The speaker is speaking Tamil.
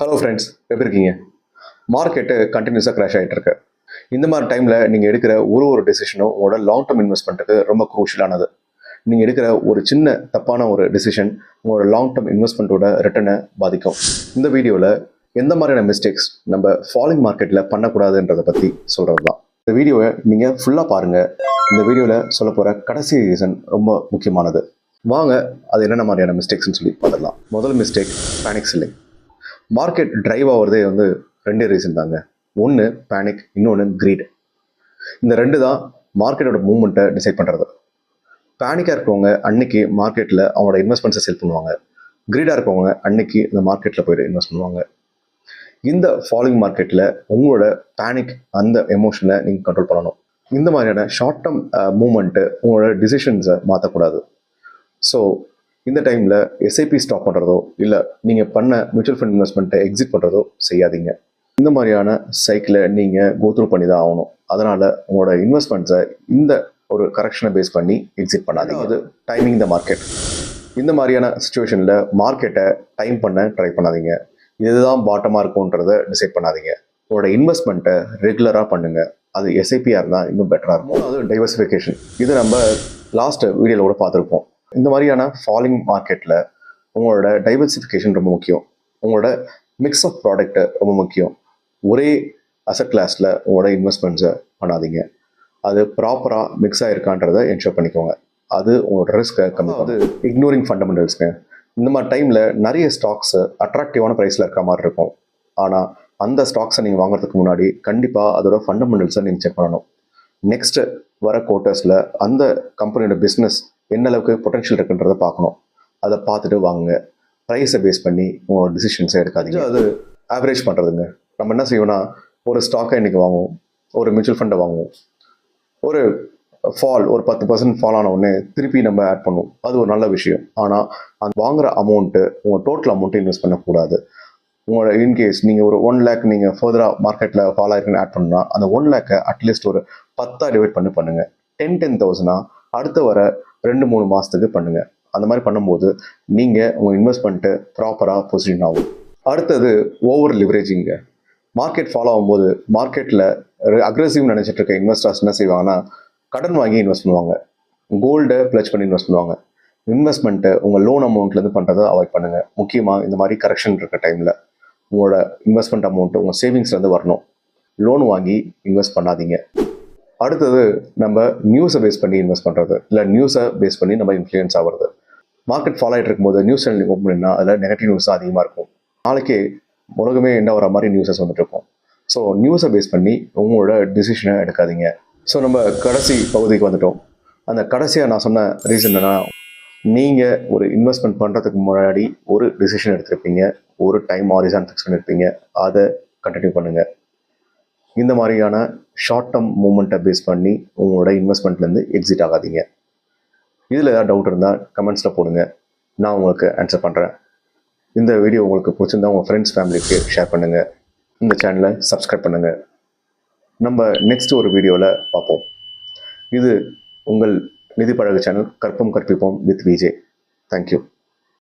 ஹலோ ஃப்ரெண்ட்ஸ், எப்படி இருக்கீங்க? மார்க்கெட்டு கண்டினியூஸாக கிராஷ் ஆகிட்டு இருக்கு. இந்த மாதிரி டைமில் நீங்கள் எடுக்கிற ஒரு டெசிஷனும் உங்களோட லாங் டேர்ம் இன்வெஸ்ட்மெண்ட்டுக்கு ரொம்ப குரூஷியலானது. நீங்கள் எடுக்கிற ஒரு சின்ன தப்பான ஒரு டெசிஷன் உங்களோட லாங் டேர்ம் இன்வெஸ்ட்மெண்ட்டோட ரிட்டர்னை பாதிக்கும். இந்த வீடியோவில் எந்த மாதிரியான மிஸ்டேக்ஸ் நம்ம ஃபாலிங் மார்க்கெட்டில் பண்ணக்கூடாதுன்றதை பற்றி சொல்கிறது தான். இந்த வீடியோவை நீங்கள் ஃபுல்லாக பாருங்கள். இந்த வீடியோவில் சொல்ல போகிற கடைசி ரீசன் ரொம்ப முக்கியமானது. வாங்க அது என்னென்ன மாதிரியான மிஸ்டேக்ஸ்னு சொல்லி பார்த்துடலாம். முதல் mistake, panic selling. Market drive ஆகிறதே ரெண்டே ரீசன் தாங்க. ஒன்று பேனிக், இன்னொன்று கிரீட். இந்த ரெண்டு தான் மார்க்கெட்டோட மூவ்மெண்ட்டை டிசைட் பண்ணுறது. பேனிக்காக இருக்கவங்க அன்னைக்கு மார்க்கெட்டில் அவங்களோட இன்வெஸ்ட்மெண்ட்ஸை செல் பண்ணுவாங்க. கிரீடாக இருக்கவங்க அன்னைக்கு இந்த மார்க்கெட்டில் போய்ட்டு இன்வெஸ்ட் பண்ணுவாங்க. இந்த ஃபாலிங் மார்க்கெட்டில் உங்களோட பேனிக் அந்த எமோஷனை நீங்கள் கண்ட்ரோல் பண்ணணும். இந்த மாதிரியான ஷார்ட் டேர்ம் மூவ்மெண்ட்டு உங்களோட டிசிஷன்ஸை மாற்றக்கூடாது. ஸோ இந்த டைமில் எஸ்ஐபி ஸ்டாப் பண்ணுறதோ இல்லை நீங்கள் பண்ண மியூச்சுவல் ஃபண்ட் இன்வெஸ்ட்மெண்ட்டை எக்ஸிட் பண்ணுறதோ செய்யாதீங்க. இந்த மாதிரியான சைக்கிளை நீங்கள் கோத்ரூ பண்ணி தான் ஆகணும். அதனால் உங்களோட இன்வெஸ்ட்மெண்ட்ஸை இந்த ஒரு கரெக்ஷனை பேஸ் பண்ணி எக்ஸிட் பண்ணாதீங்க. அது டைமிங் த மார்க்கெட். இந்த மாதிரியான சுச்சுவேஷனில் மார்க்கெட்டை டைம் பண்ண ட்ரை பண்ணாதீங்க. இதுதான் பாட்டமாக இருக்கும்ன்றதை டிசைட் பண்ணாதீங்க. உங்களோட இன்வெஸ்ட்மெண்ட்டை ரெகுலராக பண்ணுங்கள். அது எஸ்ஐபியாக இருந்தால் இன்னும் பெட்டராக இருக்கும். அது டைவர்சிஃபிகேஷன். இது நம்ம லாஸ்ட் வீடியோவில் கூட பார்த்துருப்போம். இந்த மாதிரியான ஃபாலிங் மார்க்கெட்டில் உங்களோட டைவர்சிஃபிகேஷன் ரொம்ப முக்கியம். உங்களோட மிக்ஸ் ஆஃப் ப்ராடக்ட்டை ரொம்ப முக்கியம். ஒரே அசட் கிளாஸில் உங்களோட இன்வெஸ்ட்மெண்ட்ஸை பண்ணாதீங்க. அது ப்ராப்பராக மிக்ஸ் ஆகிருக்கான்றதை என்ஷூர் பண்ணிக்கோங்க. அது உங்களோட ரிஸ்க்கை கம்மி பண்ணுது. இக்னோரிங் ஃபண்டமெண்டல்ஸ்ங்க. இந்த மாதிரி டைமில் நிறைய ஸ்டாக்ஸு அட்ராக்டிவான ப்ரைஸில் இருக்க மாதிரி இருக்கும். ஆனால் அந்த ஸ்டாக்ஸை நீங்கள் வாங்குறதுக்கு முன்னாடி கண்டிப்பாக அதோட ஃபண்டமெண்டல்ஸை நீங்கள் செக் பண்ணணும். நெக்ஸ்ட்டு வர குவார்ட்டர்ஸில் அந்த கம்பெனியோட பிஸ்னஸ் என்ன அளவுக்கு பொட்டன்ஷியல் இருக்குன்றதை பார்க்கணும். அதை பார்த்துட்டு வாங்குங்க. ப்ரைஸை பேஸ் பண்ணி உங்களோட டிசிஷன்ஸை எடுக்காதீங்க. அது ஆவரேஜ் பண்ணுறதுங்க. நம்ம என்ன செய்வோம்னா, ஒரு ஸ்டாக்கை இன்றைக்கி வாங்குவோம், ஒரு மியூச்சுவல் ஃபண்டை வாங்குவோம், ஒரு ஒரு 10% ஃபால் ஆன உடனே திருப்பி நம்ம ஆட் பண்ணுவோம். அது ஒரு நல்ல விஷயம். ஆனால் அந்த வாங்குகிற அமௌண்ட்டு உங்கள் டோட்டல் அமௌண்ட்டு இன்வெஸ்ட் பண்ணக்கூடாது. உங்களோட இன்கேஸ் நீங்கள் ஒரு 1 lakh நீங்கள் ஃபர்தராக மார்க்கெட்டில் ஃபால் ஆகிருக்குன்னு ஆட் பண்ணால் அந்த 1 lakh அட்லீஸ்ட் ஒரு 10 டிவைட் பண்ணுங்கள். 10,000 அடுத்த வர 2-3 மாதத்துக்கு பண்ணுங்கள். அந்த மாதிரி பண்ணும்போது நீங்கள் உங்கள் இன்வெஸ்ட்மெண்ட்டு ப்ராப்பராக பொசிஷன் ஆகும். அடுத்தது ஓவர் லிவரேஜிங்க. மார்க்கெட் ஃபாலோ ஆகும்போது மார்க்கெட்டில் அக்ரெசிவ் நினச்சிட்டு இருக்க இன்வெஸ்டர்ஸ் என்ன செய்வாங்கன்னா, கடன் வாங்கி இன்வெஸ்ட் பண்ணுவாங்க, கோல்டை ப்ளச் பண்ணி இன்வெஸ்ட் பண்ணுவாங்க. இன்வெஸ்ட்மெண்ட்டை உங்கள் லோன் அமௌண்ட்லேருந்து பண்ணுறதை அவாய்ட் பண்ணுங்கள். முக்கியமாக இந்த மாதிரி கரெக்ஷன் இருக்க டைமில் உங்களோட இன்வெஸ்ட்மெண்ட் அமௌண்ட்டு உங்கள் சேவிங்ஸ்லேருந்து வரணும். லோன் வாங்கி இன்வெஸ்ட் பண்ணாதீங்க. அடுத்தது நம்ம நியூஸை பேஸ் பண்ணி இன்வெஸ்ட் பண்ணுறது, இல்லை நியூஸை பேஸ் பண்ணி நம்ம இன்ஃப்ளூயன்ஸ் ஆகிறது. மார்க்கெட் ஃபாலோ ஆகிட்டு இருக்கும்போது நியூஸ் சேனல் ஓப்பன் பண்ணினா அதில் நெகட்டிவ் நியூஸ் தான் அதிகமாக இருக்கும். நாளைக்கே உலகமே என்ன வர மாதிரி நியூஸஸ் வந்துட்டு இருக்கும். ஸோ நியூஸை பேஸ் பண்ணி உங்களோட டிசிஷனை எடுக்காதீங்க. ஸோ நம்ம கடைசி பகுதிக்கு வந்துட்டோம். அந்த கடைசியாக நான் சொன்ன ரீசன் என்னென்னா, நீங்கள் ஒரு இன்வெஸ்ட்மெண்ட் பண்ணுறதுக்கு முன்னாடி ஒரு டிசிஷன் எடுத்திருப்பீங்க, ஒரு டைம் ஹாரிசான் ஃபிக்ஸ் பண்ணியிருப்பீங்க. அதை கண்டினியூ பண்ணுங்கள். இந்த மாதிரியான ஷார்ட் டேர்ம் மூமெண்ட்டை பேஸ் பண்ணி உங்களோட இன்வெஸ்ட்மெண்ட்லேருந்து எக்ஸிட் ஆகாதீங்க. இதில் ஏதாவது டவுட் இருந்தால் கமெண்ட்ஸில் போடுங்க, நான் உங்களுக்கு ஆன்சர் பண்ணுறேன். இந்த வீடியோ உங்களுக்கு பிடிச்சிருந்தா உங்கள் ஃப்ரெண்ட்ஸ் ஃபேமிலிக்கு ஷேர் பண்ணுங்கள். இந்த சேனலை சப்ஸ்கிரைப் பண்ணுங்கள். நம்ம நெக்ஸ்ட் ஒரு வீடியோவில் பார்ப்போம். இது உங்கள் நிதி பழகு சேனல், கற்போம் கற்பிப்போம் வித் விஜய். தேங்க்யூ.